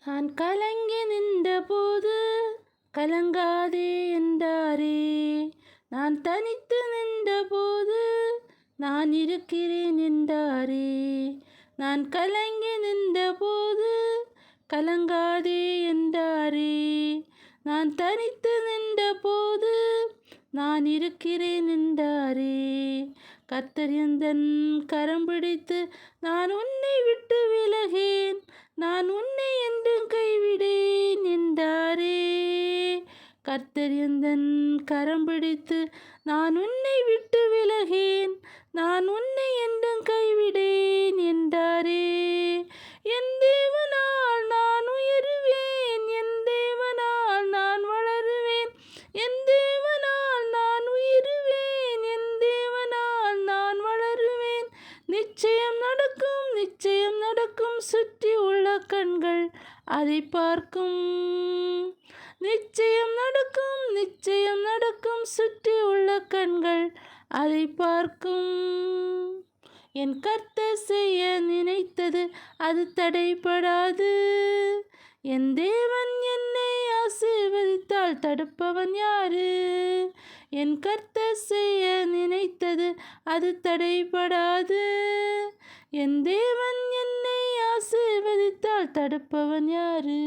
நான் கலங்கி நின்றபோது கலங்காதே என்றாரே. நான் தனித்து நின்றபோது நான் இருக்கிறேன் என்றாரே. நான் கலங்கி நின்றபோது கலங்காதே என்றாரே. நான் தனித்து நின்றபோது நான் இருக்கிறேன் என்றாரே. கர்த்தர் எந்தன் கரம் பிடித்து நான் உன்னை விட்டு விலகேன், நான் உன்னை என்றும் கைவிடேன் என்றாரே. கர்த்தர் எந்தன் கரம் பிடித்து நான் உன்னை விட்டு விலகேன், நான் உன்னை என்றும் கைவிடேன் என்றாரே. என் தேவனால் நான் உயருவேன், என் தேவனால் நான் வளருவேன், என் தேவனால் நான் உயருவேன், என் தேவனால் நான் வளருவேன். நிச்சயம் நடக்கும், நிச்சயம் நடக்கும், சுற்றி உள்ள கண்கள் அதை பார்க்கும். நிச்சயம் நடக்கும், நிச்சயம் நடக்கும், சுற்றி உள்ள கண்கள் அதை பார்க்கும். என் கர்த்தர் செய்ய நினைத்தது அது தடைபடாது. என் தேவன் என்னை ஆசீர்வதித்தால் தடுப்பவன் யாரு? என் கர்த்தர் செய்ய நினைத்தது அது தடைபடாது. என் தேவன் என்னை ஆசீர்வதித்தால் தடுப்பவன் யாரு?